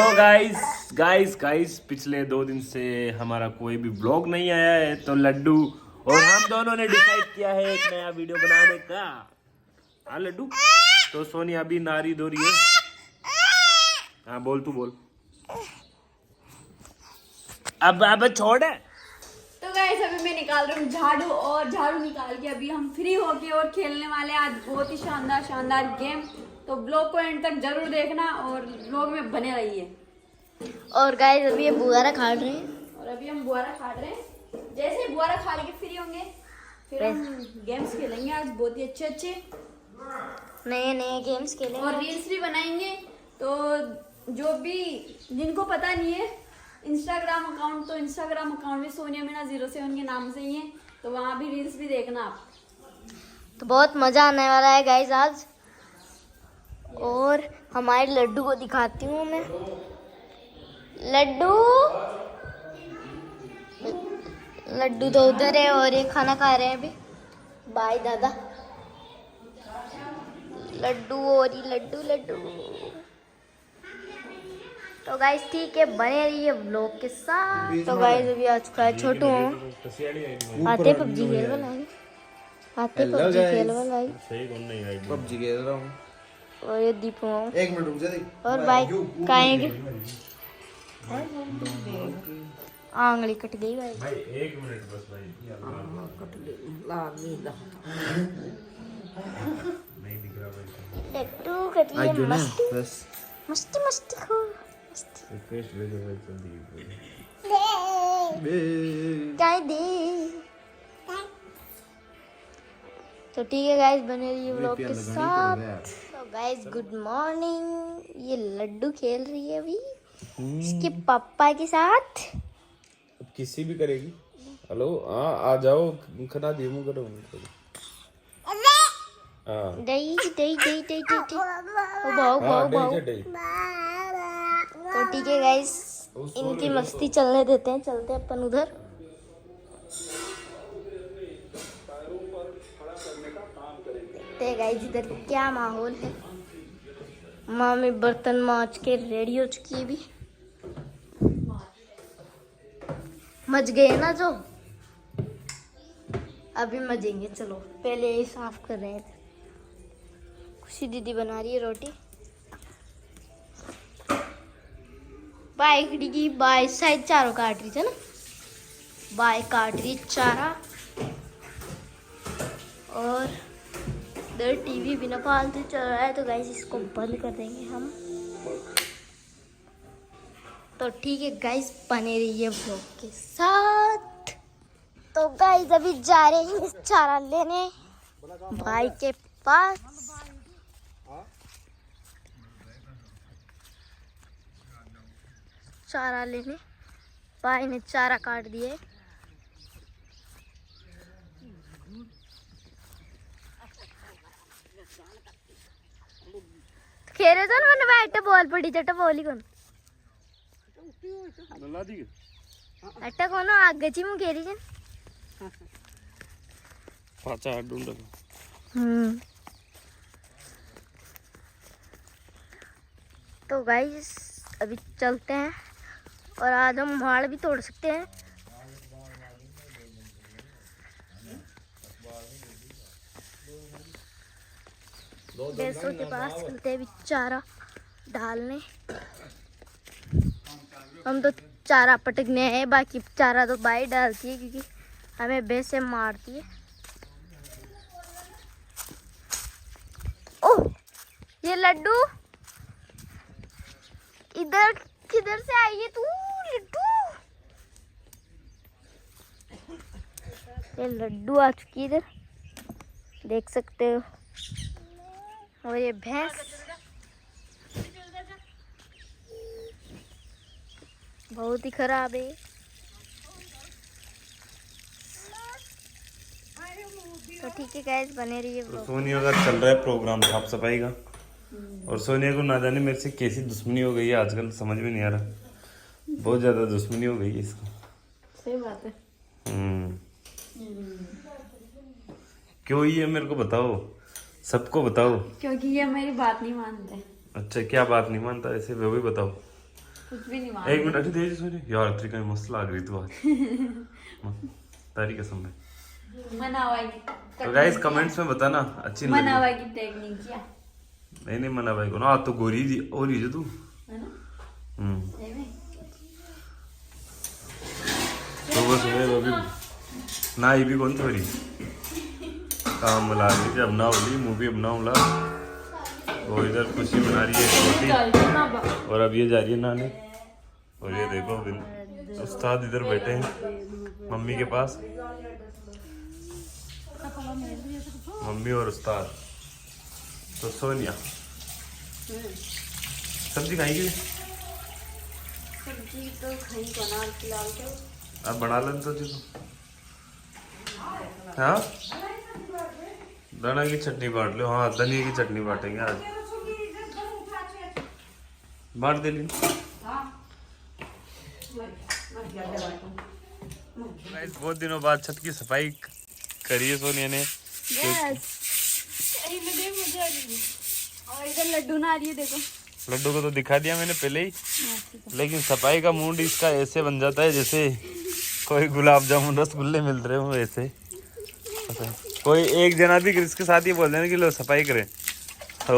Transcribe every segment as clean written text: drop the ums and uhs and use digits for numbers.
तो गाइस पिछले 2 दिन से हमारा कोई भी ब्लॉग नहीं आया है, तो लड्डू और हम दोनों ने डिसाइड किया है एक नया वीडियो बनाने का। हाँ लड्डू, तो सोनी अभी नारी धो रही है। हाँ बोल, तू बोल। अब छोड़ है। तो गाइस अभी मैं निकाल रही हूँ झाड़ू, और झाड़ू निकाल के अभी हम फ्री होके और खेलने वाले हैं आज बहुत ही शानदार गेम। तो ब्लॉग को एंड तक जरूर देखना और ब्लॉग में बने रहिए। और गाइस अभी ये बुआरा काट रहे हैं, और अभी हम बुआरा काट रहे हैं। जैसे ही बुआरा खा के फ्री होंगे फिर हम गेम्स खेलेंगे आज, बहुत ही अच्छे नए गेम्स खेलेंगे और रील्स भी बनाएंगे। तो जो भी जिनको पता नहीं है इंस्टाग्राम अकाउंट, तो इंस्टाग्राम अकाउंट भी सोनिया मीना 07 के नाम से ही है, तो वहाँ भी रील्स भी देखना आप। तो बहुत मजा आने वाला है गाइस आज। और हमारे लड्डू को दिखाती हूँ मैं। लड्डू तो उधर है और ये खाना खा रहे हैं अभी। बाय दादा। लड्डू और ये लड्डू। तो गाइस ठीक है, बने रहिए व्लॉग के साथ। तो गाइस अभी आ चुका है छोटू। आते पबजी खेल वाला पबजी खेल रहा हूँ। और ये दीपू एक मिनट रुक जा। और बाइक काएंगे। आंगली कट गई भाई। 1 मिनट बस भाई। नहीं दिख रहा भाई। लड्डू कट गई। मस्ती खो। रिक्वेस्ट भेजो भाई जल्दी। काय दे। तो ठीक है गाइस, बने रहिए व्लॉग के साथ। तो गाइस गुड मॉर्निंग। ये लड्डू खेल रही है अभी इसके पापा के साथ। अब किसी भी करेगी। हेलो आ जाओ, खाना दिए मुंह करो। दही भाव। तो ठीक है गाइस, इनकी मस्ती चलने देते हैं, चलते हैं अपन उधर। देखते हैं गाइस इधर क्या माहौल है। मामी बर्तन मांज के रेडी हो चुकी है। भी मज गए ना जो, अभी मजेंगे। चलो पहले ये साफ कर रहे हैं। खुशी दीदी बना रही है रोटी। बाइक की बाय साइड चारों काट रही थी ना, बाय काट रही चारा। और इधर टीवी बिना फालतू चल रहा है, तो गाइस इसको बंद कर देंगे हम। तो ठीक है गाइस, बने रहिए व्लॉग के साथ। तो गाइस अभी जा रहे हैं चारा लेने भाई के पास। चारा लेने भाई ने चारा काट दिए। खेरे तो मैंने बैठ बॉल पड़ी चटा बॉली कौन अट्टा कोनो आगे ची मु खेरी जन पाचा ढूंढ। तो गाइस अभी चलते हैं, और आज हम माड़ भी तोड़ सकते हैं। भैंसों के पास चलते हैं चारा डालने। हम तो चारा पटकने हैं, बाकी चारा तो बाई डालती है क्योंकि हमें भैंसे मारती है। ओह ये लड्डू इधर किधर से आई है तू लड्डू? ये लड्डू आ चुकी है इधर, देख सकते हो। और ये भैंस बहुत ही खराब है। तो ठीक है गाइस, बने रहिए। तो सोनिया का चल रहा है प्रोग्राम साफ सफाई का, और सोनिया को ना जाने मेरे से कैसी दुश्मनी हो गई है आजकल, समझ में नहीं आ रहा। बहुत ज्यादा दुश्मनी हो गई है इसको। सही बात है। क्यों ये मेरे को बताओ, सबको बताओ। क्योंकि ये मेरी बात नहीं मानते। अच्छा क्या बात नहीं मानता, ऐसे वो भी बताओ। कुछ भी नहीं एक मिनट दे सोनी यार तरीका मस्त लग रही तू आज तारी कसम है। मनावा तो गाइस कमेंट्स में बताना अच्छी नहीं लगी। मनावा की टेक्निक क्या नहीं मना भाई को ना तो गोरी हो रही है तू है ना? सही में? तो बस मैं अभी ना ये भी कौन थोड़ी काम मिला रही थी अब ना होली मूवी अब ना उला और इधर खुशी बना रही है रोटी और अब ये जा रही है नहाने और ये देखो उस्ताद इधर बैठे हैं मम्मी के पास मम्मी और उस्ताद तो सोनिया सब्जी खाएगी सब्जी तो खाई बना फिलहाल तो अब बना लें तो जी हाँ धनिया की चटनी बांट लो हाँ धनिया की चटनी बांटेंगे आज बांट दे ली बहुत दिनों बाद छत की सफाई करी है सोनिया ने और इधर लड्डू ना आ रही है देखो लड्डू को तो दिखा दिया मैंने पहले ही लेकिन सफाई का मूड इसका ऐसे बन जाता है जैसे कोई गुलाब जामुन रसगुल्ले मिल रहे हो ऐसे कोई एक जना भी इसके साथ ही बोल देना कि लो सफाई करें तो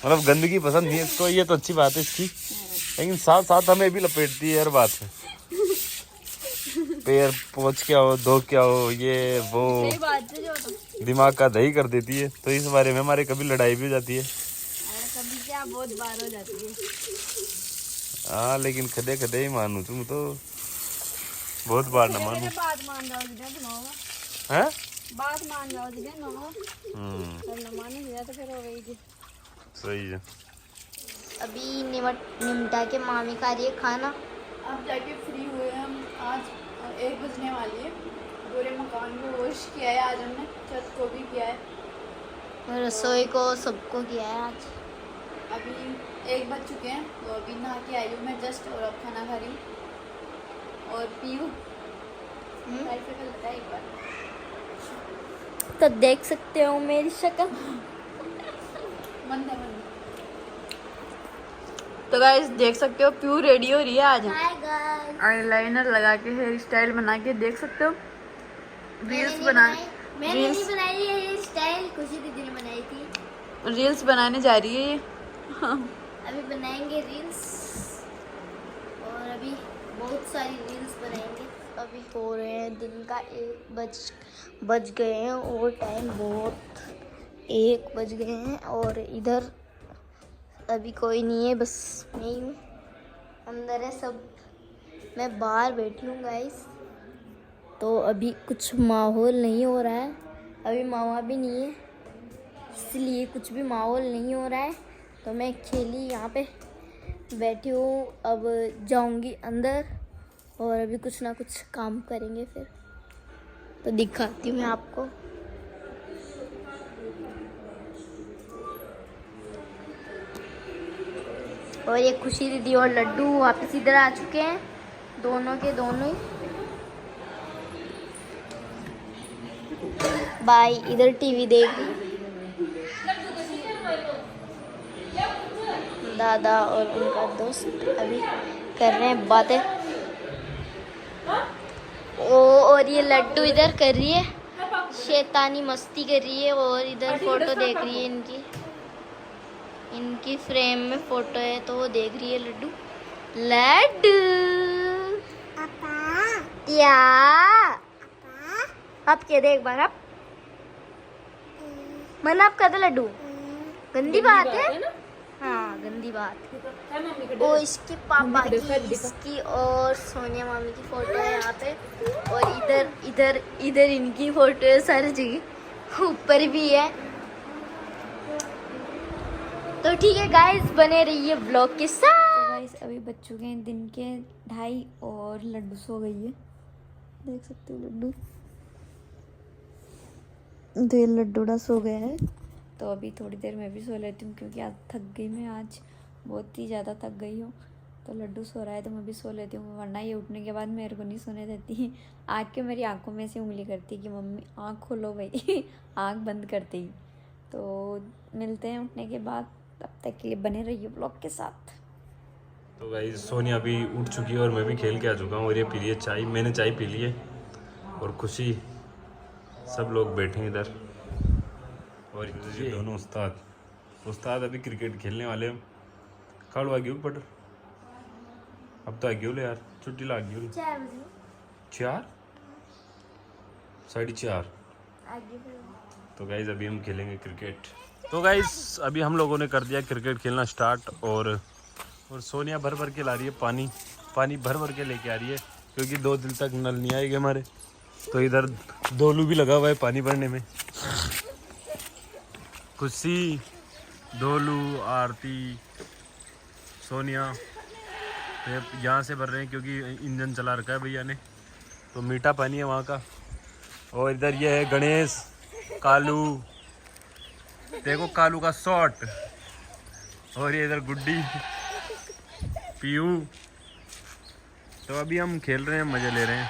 मतलब गंदगी पसंद नहीं है इसको ये तो अच्छी बात है इसकी लेकिन साथ साथ हमें भी लपेटती है हर बात में पैर पोंछ के आओ धो के आओ ये वो दिमाग का दही कर देती है तो इस बारे में हमारे कभी लड़ाई भी हो जाती है कभी क्या बहुत बार हो जाती है हाँ लेकिन खदे खदे ही मानू तुम तो बहुत बार न मानू बात मान जाओ दीदी हैं बात मान जाओ दीदी न माने दिया तो फिर हो गई थी सही है अभी निमटा के मामी खा रही है खाना अब जाके फ्री हुए हम आज 1 बजने वाली है पूरे मकान को वॉश किया है आज हमने छत को भी किया है रसोई को सबको किया है आज अभी 1 बज चुके हैं तो अभी नहा के आई हूँ मैं जस्ट और अब खाना खा रही हूँ और पीयू एक बार तो देख सकते हो मेरी शक्ल मन है तो गाइस देख सकते हो प्यू रेडी हो रही है आज आईलाइनर लगा के हेयर स्टाइल बना के देख सकते हो रील्स मैंने नहीं बनाई है ये स्टाइल खुशी दीदी ने बनाई थी रील्स बनाने जा रही है ये अभी बनाएंगे रील्स और अभी बहुत सारी रील्स बनाएंगे अभी हो रहे हैं दिन का 1 बज गए हैं और टाइम बहुत 1 बज गए हैं और इधर अभी कोई नहीं है बस मैं ही हूँ अंदर है सब मैं बाहर बैठी हूँ गाइस तो अभी कुछ माहौल नहीं हो रहा है अभी मामा भी नहीं है इसलिए कुछ भी माहौल नहीं हो रहा है तो मैं अकेली यहाँ पे बैठी हूँ अब जाऊँगी अंदर और अभी कुछ ना कुछ काम करेंगे फिर तो दिखाती हूँ मैं आपको और ये खुशी दीदी और लड्डू वापस इधर आ चुके हैं दोनों के दोनों ही भाई इधर टीवी देख रही दादा और उनका दोस्त अभी कर रहे हैं बातें और ये लड्डू इधर कर रही है शैतानी मस्ती कर रही है और इधर फोटो देख रही है इनकी फ्रेम में फोटो है तो वो देख रही है लड्डू क्या अब क्या देख बार आप मन आप कहते लड्डू गंदी बात है हाँ गंदी बात वो इसके पापा की इसकी और सोनिया मामी की फोटो है यहाँ पे और इधर इधर इधर इनकी फोटो है सारी जगह ऊपर भी है तो ठीक है गाइस बने रहिए ब्लॉग के साथ तो गाइस अभी बज चुके हैं दिन के 2:30 और लड्डू सो गई है देख सकते हो लड्डू तो ये लड्डूड़ा सो गया है तो अभी थोड़ी देर मैं भी सो लेती हूँ क्योंकि आज थक गई मैं आज बहुत ही ज़्यादा थक गई हूँ तो लड्डू सो रहा है तो मैं भी सो लेती हूँ वरना ये उठने के बाद मेरे को नहीं सोने देती आके मेरी आंखों में से उंगली करती है कि मम्मी आँख खोलो भाई आँख बंद करते ही तो मिलते हैं उठने के बाद तब तक के लिए बने रहिए ब्लॉग के साथ। तो गाइस सोनिया अभी उठ चुकी है और मैं भी खेल के आ चुका हूँ और ये पी लिए चाय, मैंने चाय पी ली है और खुशी सब लोग बैठे हैं इधर। और ये दोनों उस्ताद अभी क्रिकेट खेलने वाले हैं। कल आ गई पटर अब तो आ गई यार, छुट्टी लग गई 4 बजे 4 4:30। आगे फिर तो गाइज अभी हम खेलेंगे क्रिकेट। तो गाइज अभी हम लोगों ने कर दिया क्रिकेट खेलना स्टार्ट और सोनिया भर भर के ला रही है पानी भर भर के लेके आ रही है क्योंकि 2 दिन तक नल नहीं आएंगे हमारे। तो इधर दोलू भी लगा हुआ है पानी भरने में। खुशी, दोलू, आरती, सोनिया यहाँ से भर रहे हैं क्योंकि इंजन चला रखा है भैया ने, तो मीठा पानी है वहाँ का। और इधर ये है गणेश, कालू, देखो कालू का शॉट, और ये इधर गुड्डी, पीयू। तो अभी हम खेल रहे हैं, मजे ले रहे हैं।